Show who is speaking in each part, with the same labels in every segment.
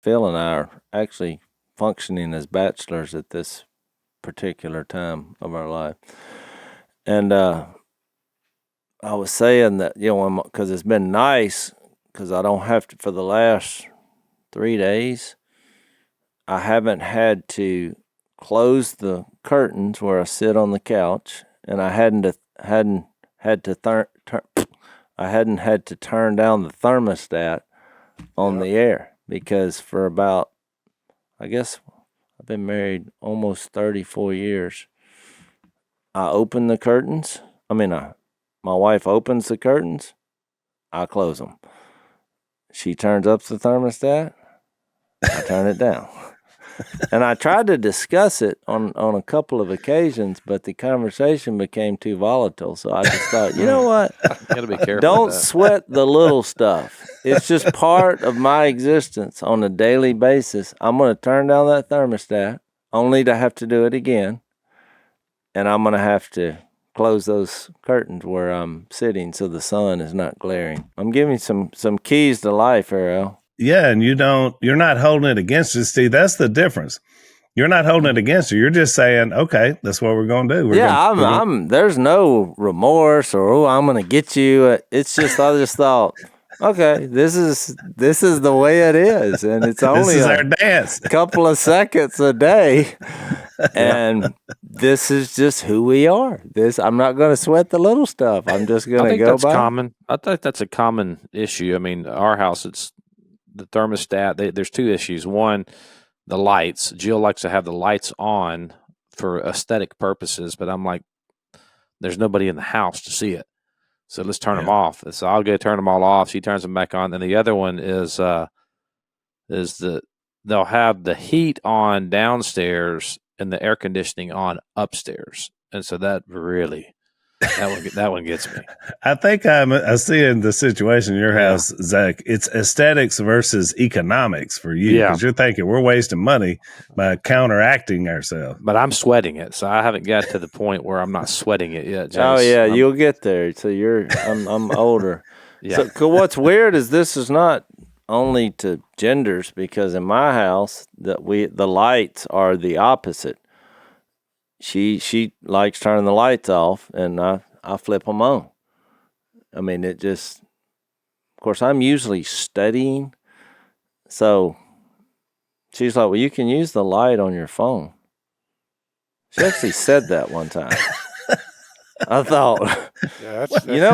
Speaker 1: Phil and I are actually functioning as bachelors at this particular time of our life. And I was saying that, because it's been nice, because I don't have to, for the last 3 days, I haven't had to close the curtains where I sit on the couch, and I hadn't had to I hadn't had to turn down the thermostat on the air, because for about, I guess, I've been married almost 34 years. I open the curtains. My wife opens the curtains. I close them. She turns up the thermostat. I turn it down. And I tried to discuss it on a couple of occasions, but the conversation became too volatile. So I just thought, you know what?
Speaker 2: Gotta be careful.
Speaker 1: Don't sweat the little stuff. It's just part of my existence on a daily basis. I'm going to turn down that thermostat, only to have to do it again. And I'm going to have to close those curtains where I'm sitting so the sun is not glaring. I'm giving some keys to life, Ariel.
Speaker 3: Yeah, and you're not holding it against you. See, that's the difference. You're not holding it against you. You're just saying, okay, that's what we're going to do.
Speaker 1: There's no remorse or, I'm going to get you. It's just, I just thought, okay, this is the way it is. And it's only
Speaker 3: this is our dance.
Speaker 1: Couple of seconds a day. And this is just who we are. I'm not going to sweat the little stuff. I'm just going to go by.
Speaker 2: Common. I think that's a common issue. I mean, our house, it's the thermostat. There's two issues. One, the lights. Jill likes to have the lights on for aesthetic purposes, but I'm like, there's nobody in the house to see it. So let's turn them off. So I'll go turn them all off. She turns them back on. And the other one is they'll have the heat on downstairs and the air conditioning on upstairs. And so that really, that one gets me.
Speaker 3: I think I see in the situation in your house, Zach, it's aesthetics versus economics for you. Because you're thinking we're wasting money by counteracting ourselves.
Speaker 2: But I'm sweating it. So I haven't got to the point where I'm not sweating it yet, Jace.
Speaker 1: Oh, yeah, you'll get there. So I'm older. Yeah. So what's weird is this is not only to genders, because in my house the lights are the opposite. She likes turning the lights off, and I flip them on. I mean, it just, of course, I'm usually studying, so she's like, well, you can use the light on your phone. She actually said that one time. I thought,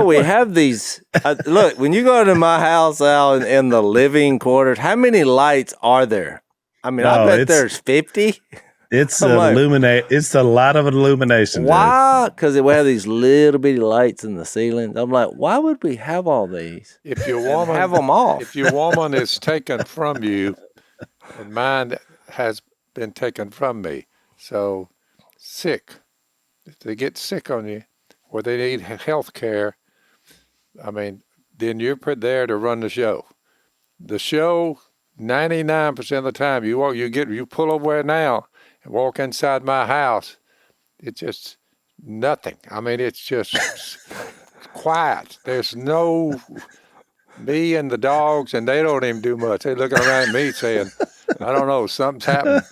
Speaker 1: we have these. Look, when you go to my house out in the living quarters, how many lights are there? I mean, I bet there's 50.
Speaker 3: It's It's a lot of illumination.
Speaker 1: Why? Because we have these little bitty lights in the ceiling. I'm like, why would we have all these?
Speaker 4: If your woman
Speaker 1: have them off.
Speaker 4: If your woman is taken from you, and mine has been taken from me, so sick, if they get sick on you, or they need health care, I mean, then you're put there to run the show. The show, 99% of the time, you pull over there now and walk inside my house, it's just nothing. I mean, it's just quiet. There's no me and the dogs, and they don't even do much. They're looking around at me saying, I don't know, something's happened.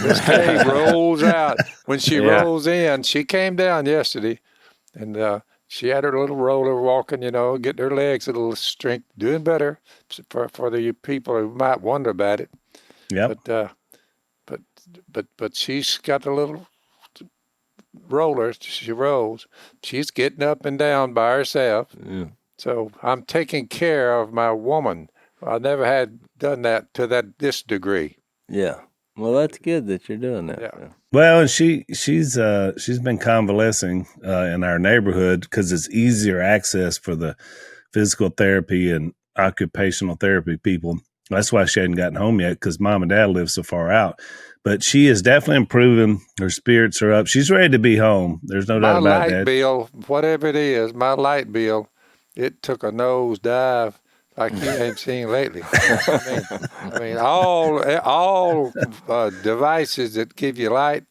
Speaker 4: Miss Kay rolls out. When she rolls in, she came down yesterday, and she had her little roller walking, getting her legs a little strength, doing better for the people who might wonder about it.
Speaker 3: Yeah.
Speaker 4: But she's got a little roller. She rolls. She's getting up and down by herself.
Speaker 1: Yeah.
Speaker 4: So I'm taking care of my woman. I never had done that to this degree.
Speaker 1: Yeah. Well, that's good that you're doing that.
Speaker 4: Yeah.
Speaker 3: Well, and she's been convalescing in our neighborhood because it's easier access for the physical therapy and occupational therapy people. That's why she hadn't gotten home yet, because mom and dad live so far out. But she is definitely improving. Her spirits are up. She's ready to be home. There's no doubt about that.
Speaker 4: My light bill, whatever it is, it took a nose dive like you ain't seen lately. I mean, all devices that give you light,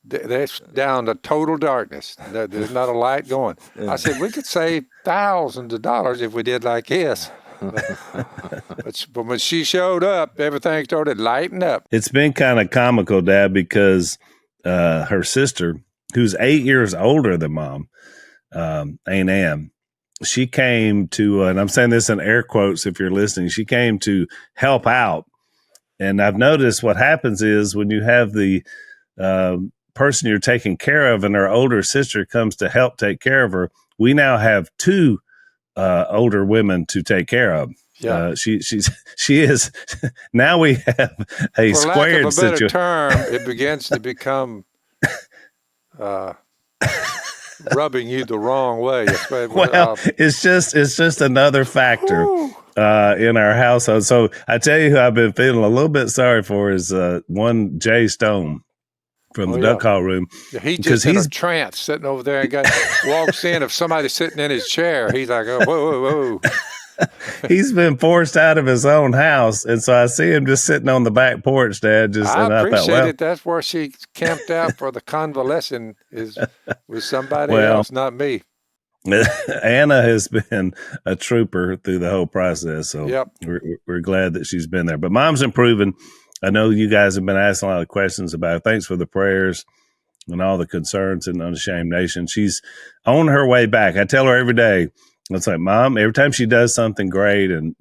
Speaker 4: that's down to total darkness. There's not a light going. I said, we could save thousands of dollars if we did like this. But when she showed up, everything started lighting up.
Speaker 3: It's been kind of comical, Dad, because her sister, who's 8 years older than Mom, Aunt Ann, she came to, and I'm saying this in air quotes if you're listening, she came to help out. And I've noticed what happens is when you have the person you're taking care of and her older sister comes to help take care of her, we now have two older women to take care of.
Speaker 4: Yeah.
Speaker 3: She is now we have a
Speaker 4: For
Speaker 3: squared
Speaker 4: lack of a better
Speaker 3: situation.
Speaker 4: term, it begins to become rubbing you the wrong way.
Speaker 3: Well, it's just another factor in our household. So I tell you who I've been feeling a little bit sorry for is one Jay Stone from the duck call room.
Speaker 4: Yeah, he's in a trance sitting over there and walks in. If somebody's sitting in his chair, he's like, oh, whoa, whoa, whoa.
Speaker 3: He's been forced out of his own house, and so I see him just sitting on the back porch, Dad.
Speaker 4: I appreciate it. That's where she camped out for the convalescing is with somebody else, not me.
Speaker 3: Anna has been a trooper through the whole process, so
Speaker 4: yep.
Speaker 3: we're glad that she's been there. But Mom's improving. I know you guys have been asking a lot of questions about it. Thanks for the prayers and all the concerns in Unashamed Nation. She's on her way back. I tell her every day, it's like, Mom, every time she does something great and,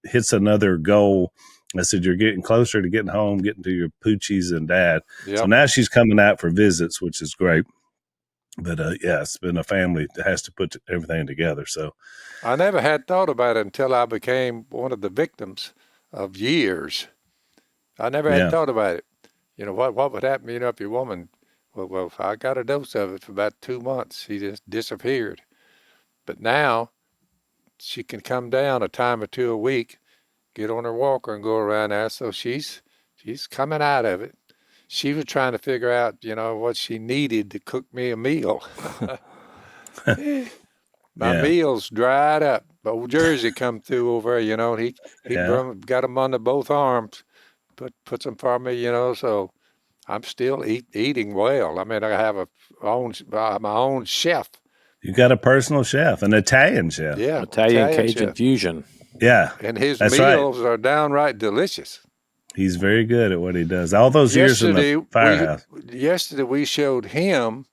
Speaker 3: hits another goal, I said, you're getting closer to getting home, getting to your poochies and Dad. Yep. So now she's coming out for visits, which is great. But, it's been a family that has to put everything together. So
Speaker 4: I never had thought about it until I became one of the victims of years. I never had thought about it. What would happen, if your woman, well, I got a dose of it for about 2 months. She just disappeared. But now she can come down a time or two a week, get on her walker and go around there. So she's coming out of it. She was trying to figure out, what she needed to cook me a meal. My meals dried up. Old Jersey come through over, he got them under both arms, puts them for me, so I'm still eating well. I mean, I have my own chef.
Speaker 3: You got a personal chef, an Italian chef.
Speaker 4: Yeah.
Speaker 2: Italian Cajun fusion.
Speaker 3: Yeah.
Speaker 4: And his meals are downright delicious.
Speaker 3: He's very good at what he does. All those years in the firehouse.
Speaker 4: Yesterday we showed him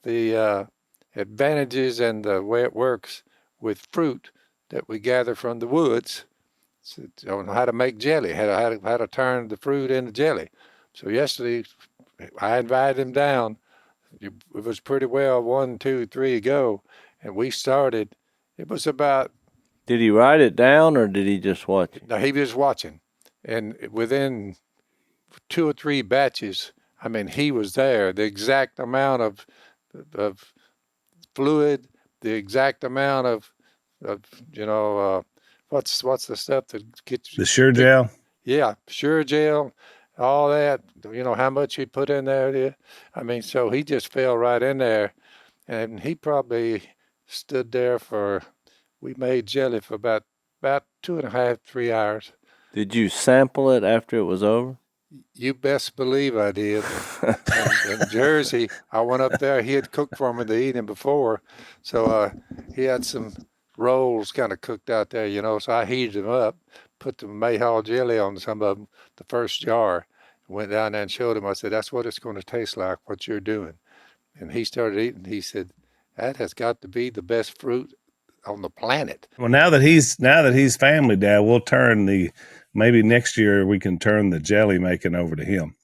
Speaker 4: the advantages and the way it works with fruit that we gather from the woods. So, on how to make jelly, how to turn the fruit into jelly. So yesterday I invited him down. It was pretty well 1, 2, 3 go, and we started. It was about.
Speaker 1: Did he write it down or did he just watch it?
Speaker 4: No, he was watching, and within 2 or 3 batches, I mean, he was there. The exact amount of fluid, the exact amount of what's the stuff that gets
Speaker 3: the Sure Gel?
Speaker 4: Yeah, Sure Gel. All that, how much he put in there. I mean, so he just fell right in there, and he probably stood there we made jelly for about 2.5, 3 hours.
Speaker 1: Did you sample it after it was over?
Speaker 4: You best believe I did. in Jersey, I went up there. He had cooked for me the evening before, so he had some rolls kind of cooked out there, so I heated them up, put the Mayhaw jelly on some of them, the first jar, went down there and showed him. I said, that's what it's going to taste like, what you're doing. And he started eating. He said, that has got to be the best fruit on the planet.
Speaker 3: Well, now that he's family, Dad, we'll turn maybe next year we can turn the jelly making over to him.